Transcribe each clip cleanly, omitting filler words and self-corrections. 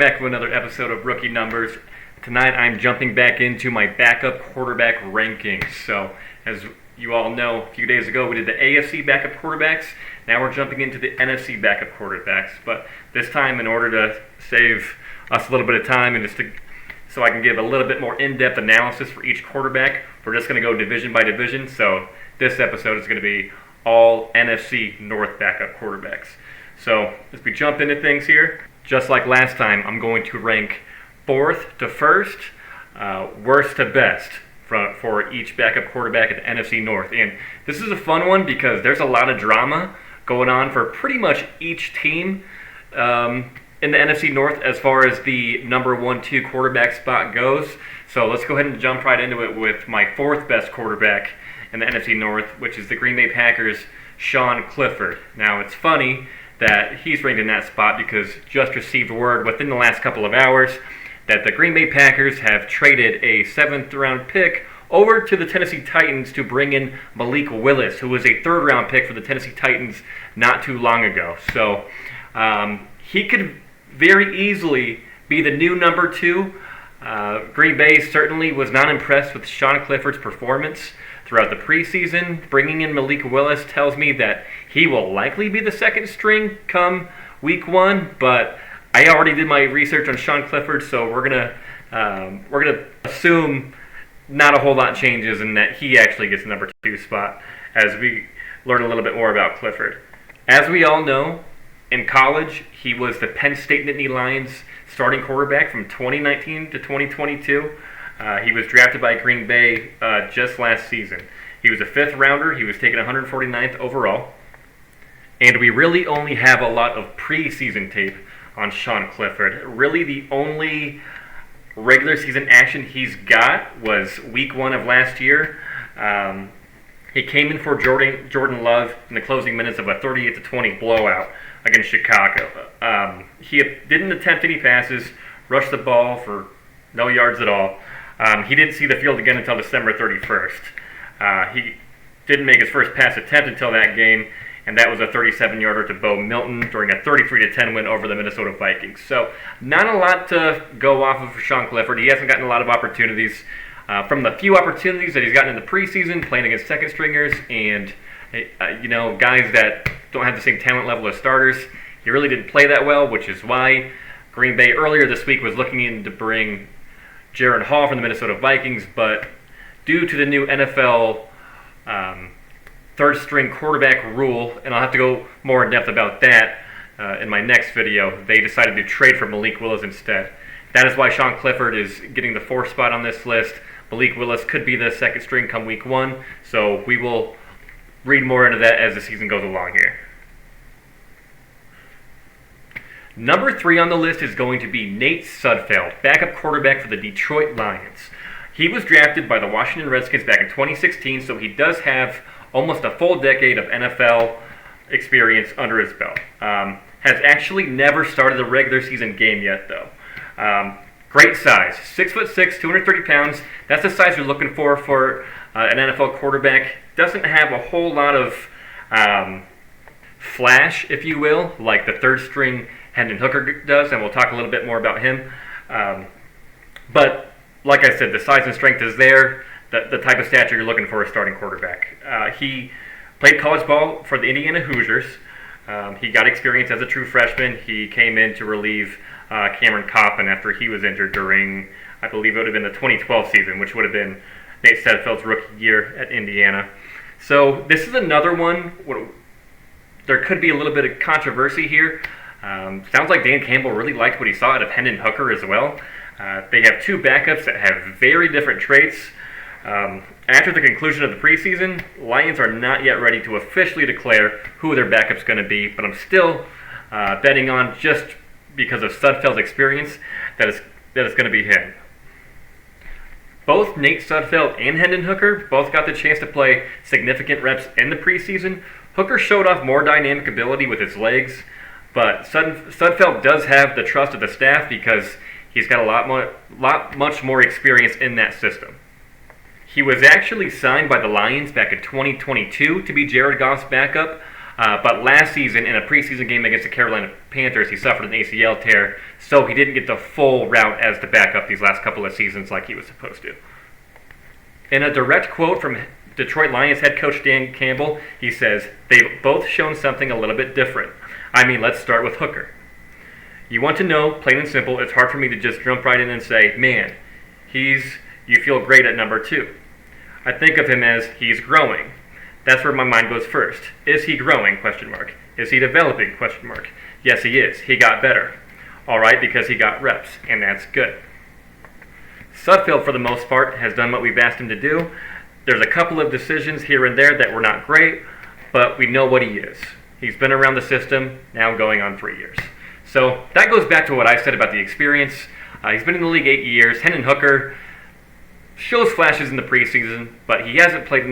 Back with another episode of Rookie Numbers. Tonight I'm jumping back into my backup quarterback rankings. So, as you all know, a few days ago we did the AFC backup quarterbacks. Now we're jumping into the NFC backup quarterbacks. But this time, in order to save us a little bit of time and so I can give a little bit more in-depth analysis for each quarterback, we're just going to go division by division. So this episode is going to be all NFC North backup quarterbacks. So as we jump into things here, just like last time, I'm going to rank fourth to first, worst to best for each backup quarterback at the NFC North. And this is a fun one because there's a lot of drama going on for pretty much each team in the NFC North as far as the number 1-2 quarterback spot goes. So let's go ahead and jump right into it with my fourth best quarterback in the NFC North, which is the Green Bay Packers' Sean Clifford. Now, it's funny that he's ranked in that spot because just received word within the last couple of hours that the Green Bay Packers have traded a 7th-round pick over to the Tennessee Titans to bring in Malik Willis, who was a 3rd-round pick for the Tennessee Titans not too long ago. So he could very easily be the new number 2. Green Bay certainly was not impressed with Sean Clifford's performance throughout the preseason. Bringing in Malik Willis tells me that he will likely be the second string come week 1, but I already did my research on Sean Clifford, so we're gonna assume not a whole lot changes and that he actually gets the number 2 spot as we learn a little bit more about Clifford. As we all know, in college, he was the Penn State Nittany Lions starting quarterback from 2019 to 2022. He was drafted by Green Bay just last season. He was a 5th rounder. He was taken 149th overall. And we really only have a lot of preseason tape on Sean Clifford. Really the only regular season action he's got was week 1 of last year. He came in for Jordan Love in the closing minutes of a 38-20 blowout against Chicago. He didn't attempt any passes, rushed the ball for no yards at all. He didn't see the field again until December 31st. He didn't make his first pass attempt until that game, and that was a 37-yarder to Bo Milton during a 33-10 win over the Minnesota Vikings. So not a lot to go off of for Sean Clifford. He hasn't gotten a lot of opportunities. From the few opportunities that he's gotten in the preseason, playing against second stringers and guys that don't have the same talent level as starters, he really didn't play that well, which is why Green Bay earlier this week was looking in to bring Jaron Hall from the Minnesota Vikings, but due to the new NFL third-string quarterback rule, and I'll have to go more in depth about that in my next video, they decided to trade for Malik Willis instead. That is why Sean Clifford is getting the 4th spot on this list. Malik Willis could be the second string come week 1, so we will read more into that as the season goes along here. Number 3 on the list is going to be Nate Sudfeld, backup quarterback for the Detroit Lions. He was drafted by the Washington Redskins back in 2016, so he does have almost a full decade of NFL experience under his belt. Has actually never started a regular season game yet, though. Great size, 6'6", 230 pounds. That's the size you're looking for an NFL quarterback. Doesn't have a whole lot of flash, if you will, like the 3rd string Hendon Hooker does, and we'll talk a little bit more about him. But like I said, the size and strength is there. The type of stature you're looking for a starting quarterback. He played college ball for the Indiana Hoosiers. He got experience as a true freshman. He came in to relieve Cameron Coffin after he was injured during, I believe it would have been the 2012 season, which would have been Nate Sudfeld's rookie year at Indiana. So this is another one. There could be a little bit of controversy here. Sounds like Dan Campbell really liked what he saw out of Hendon Hooker as well. They have 2 backups that have very different traits. After the conclusion of the preseason, Lions are not yet ready to officially declare who their backup's going to be, but I'm still betting on, just because of Sudfeld's experience, that it's going to be him. Both Nate Sudfeld and Hendon Hooker both got the chance to play significant reps in the preseason. Hooker showed off more dynamic ability with his legs, but Sudfeld does have the trust of the staff because he's got much more experience in that system. He was actually signed by the Lions back in 2022 to be Jared Goff's backup. But last season, in a preseason game against the Carolina Panthers, he suffered an ACL tear, so he didn't get the full route as the backup these last couple of seasons like he was supposed to. In a direct quote from Detroit Lions head coach Dan Campbell, he says, "They've both shown something a little bit different. I mean, let's start with Hooker. You want to know, plain and simple, it's hard for me to just jump right in and say, man, you feel great at number 2. I think of him as he's growing. That's where my mind goes first. Is he growing? ? Is he developing ? Yes, he is. He got better. All right, because he got reps, and that's good. SUDFELD, for the most part, has done what we've asked him to do. There's a couple of decisions here and there that were not great, but we know what he is. He's been around the system, now going on 3 years. So that goes back to what I said about the experience. He's been in the league 8 years. Hendon Hooker shows flashes in the preseason, but he hasn't played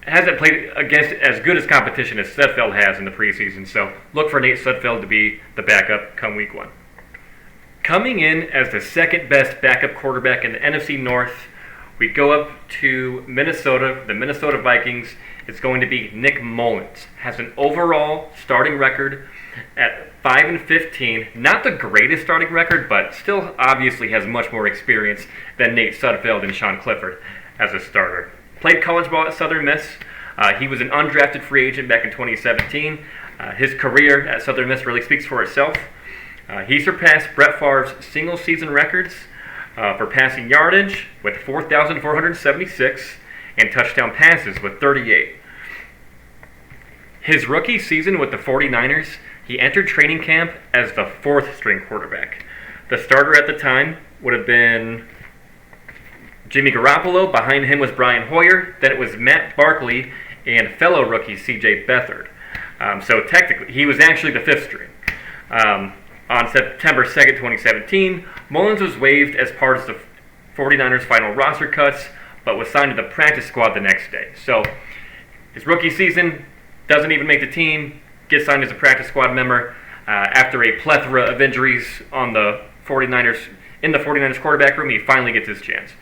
against as good as competition as SUDFELD has in the preseason. So look for Nate SUDFELD to be the backup come week 1. Coming in as the second best backup quarterback in the NFC North, we go up to Minnesota, the Minnesota Vikings. It's going to be Nick Mullens. Has an overall starting record at 5-15. Not the greatest starting record, but still obviously has much more experience than Nate SUDFELD and Sean Clifford as a starter. Played college ball at Southern Miss. He was an undrafted free agent back in 2017. His career at Southern Miss really speaks for itself. He surpassed Brett Favre's single-season records for passing yardage with 4,476 and touchdown passes with 38. His rookie season with the 49ers, he entered training camp as the 4th-string quarterback. The starter at the time would have been Jimmy Garoppolo. Behind him was Brian Hoyer. Then it was Matt Barkley and fellow rookie C.J. Beathard. So technically, he was actually the 5th string. On September 2nd, 2017, Mullens was waived as part of the 49ers' final roster cuts, but was signed to the practice squad the next day. So his rookie season doesn't even make the team, gets signed as a practice squad member after a plethora of injuries on the 49ers. In the 49ers quarterback room, he finally gets his chance.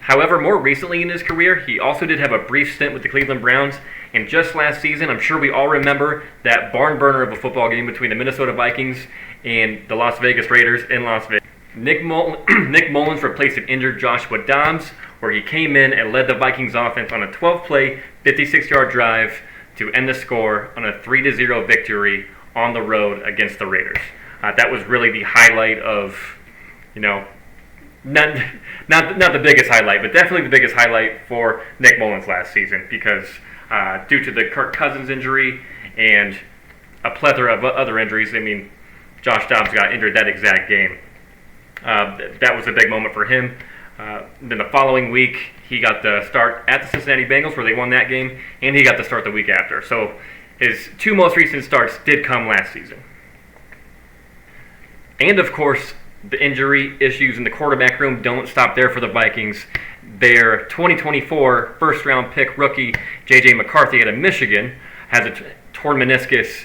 However, more recently in his career, he also did have a brief stint with the Cleveland Browns. And just last season, I'm sure we all remember that barn burner of a football game between the Minnesota Vikings and the Las Vegas Raiders in Las Vegas. Nick Mullens replaced an injured Joshua Dobbs, where he came in and led the Vikings offense on a 12-play, 56-yard drive to end the score on a 3-0 victory on the road against the Raiders. That was really the highlight of, not the biggest highlight, but definitely the biggest highlight for Nick Mullens last season, because due to the Kirk Cousins injury and a plethora of other injuries, Josh Dobbs got injured that exact game. That was a big moment for him. Then the following week, he got the start at the Cincinnati Bengals, where they won that game, and he got the start the week after. So his 2 most recent starts did come last season. And of course, the injury issues in the quarterback room don't stop there for the Vikings. Their 2024 first-round pick rookie, J.J. McCarthy out of Michigan, has a torn meniscus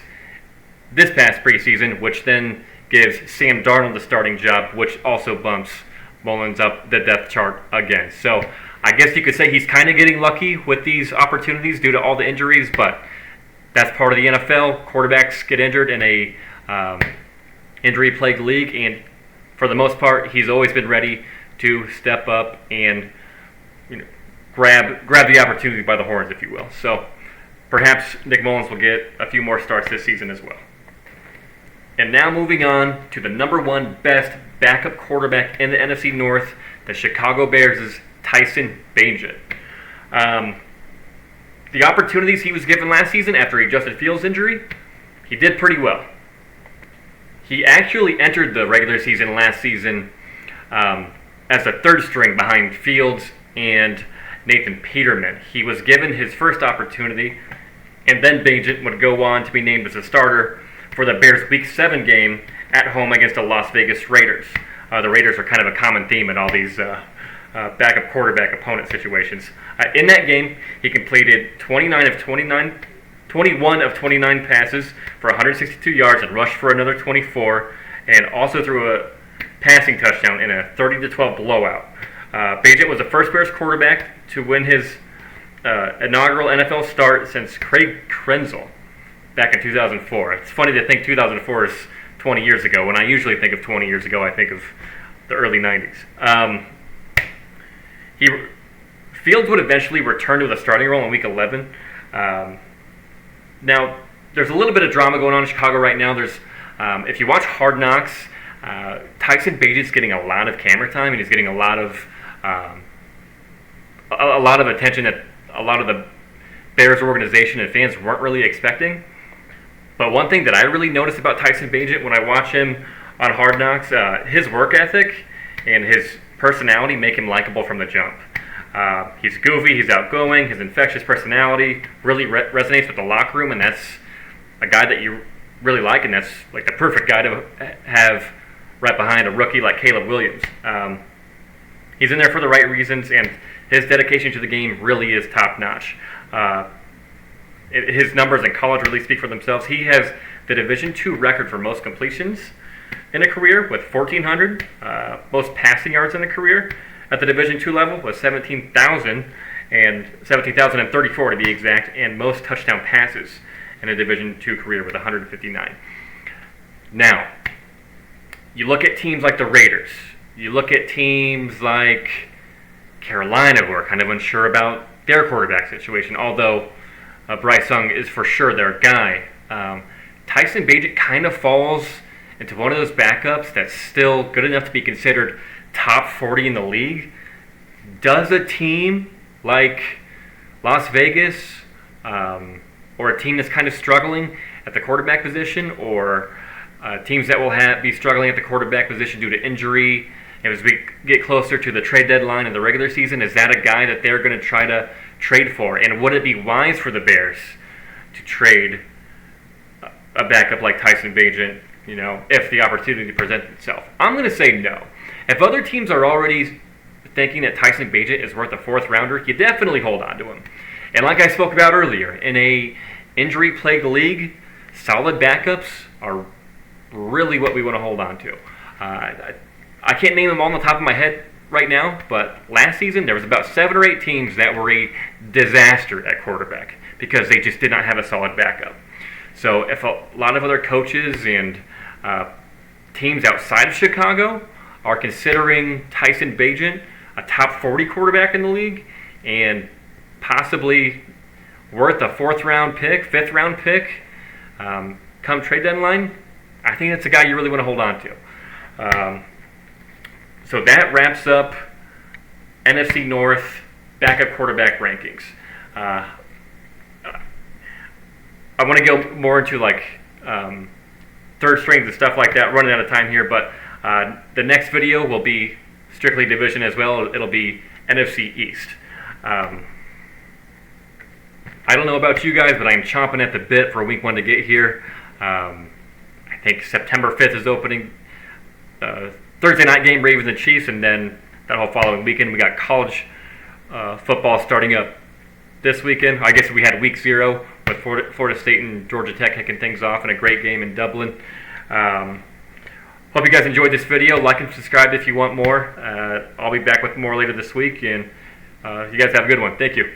this past preseason, which then gives Sam Darnold the starting job, which also bumps Mullens up the depth chart again. So I guess you could say he's kind of getting lucky with these opportunities due to all the injuries, but that's part of the NFL. Quarterbacks get injured in a injury-plagued league, and for the most part, he's always been ready to step up and grab the opportunity by the horns, if you will. So perhaps Nick Mullens will get a few more starts this season as well. And now moving on to the number 1 best backup quarterback in the NFC North, the Chicago Bears' Tyson Bagent. The opportunities he was given last season after he Justin Fields' injury, he did pretty well. He actually entered the regular season last season as a 3rd string behind Fields and Nathan Peterman. He was given his first opportunity, and then Bagent would go on to be named as a starter for the Bears' Week 7 game at home against the Las Vegas Raiders. The Raiders are kind of a common theme in all these backup quarterback opponent situations. In that game, he completed 21 of 29 passes for 162 yards and rushed for another 24, and also threw a passing touchdown in a 30-12 blowout. Bagent was the first Bears quarterback to win his inaugural NFL start since Craig Krenzel back in 2004. It's funny to think 2004 is 20 years ago. When I usually think of 20 years ago, I think of the early 90s. Fields would eventually return to the starting role in Week 11. Now, there's a little bit of drama going on in Chicago right now. There's, if you watch Hard Knocks, Tyson Bagent's getting a lot of camera time, and he's getting a lot of attention that a lot of the Bears organization and fans weren't really expecting. But one thing that I really noticed about Tyson Bagent when I watch him on Hard Knocks, his work ethic and his personality make him likable from the jump. He's goofy, he's outgoing, his infectious personality really resonates with the locker room, and that's a guy that you really like, and that's like the perfect guy to have right behind a rookie like Caleb Williams. He's in there for the right reasons, and his dedication to the game really is top-notch. His numbers in college really speak for themselves. He has the Division II record for most completions in a career with 1,400. Most passing yards in a career at the Division II level was 17,034 to be exact, and most touchdown passes in a Division II career with 159. Now, you look at teams like the Raiders. You look at teams like Carolina, who are kind of unsure about their quarterback situation, although Bryce Young is for sure their guy. Tyson Bagent kind of falls into one of those backups that's still good enough to be considered top 40 in the league. Does a team like Las Vegas or a team that's kind of struggling at the quarterback position, or teams that will be struggling at the quarterback position due to injury, and as we get closer to the trade deadline in the regular season, is that a guy that they're going to try to trade for? And would it be wise for the Bears to trade a backup like Tyson Bagent, if the opportunity presents itself? I'm going to say no. If other teams are already thinking that Tyson Bagent is worth a fourth-rounder, you definitely hold on to him. And like I spoke about earlier, in a injury-plagued league, solid backups are really what we want to hold on to. I can't name them all on the top of my head right now, but last season there was about 7 or 8 teams that were a disaster at quarterback because they just did not have a solid backup. So if a lot of other coaches and teams outside of Chicago are considering Tyson Bagent a top 40 quarterback in the league and possibly worth a 4th-round pick, 5th-round pick come trade deadline, I think that's a guy you really want to hold on to. So that wraps up NFC North backup quarterback rankings. I want to go more into third strings and stuff like that, running out of time here, but the next video will be strictly division as well. It'll be NFC East. I don't know about you guys, but I'm chomping at the bit for Week 1 to get here. I think September 5th is opening. Thursday night game, Ravens and Chiefs, and then that whole following weekend we got college football starting up this weekend. I guess we had Week 0 with Florida State and Georgia Tech kicking things off in a great game in Dublin. Hope you guys enjoyed this video. Like and subscribe if you want more. I'll be back with more later this week, and you guys have a good one. Thank you.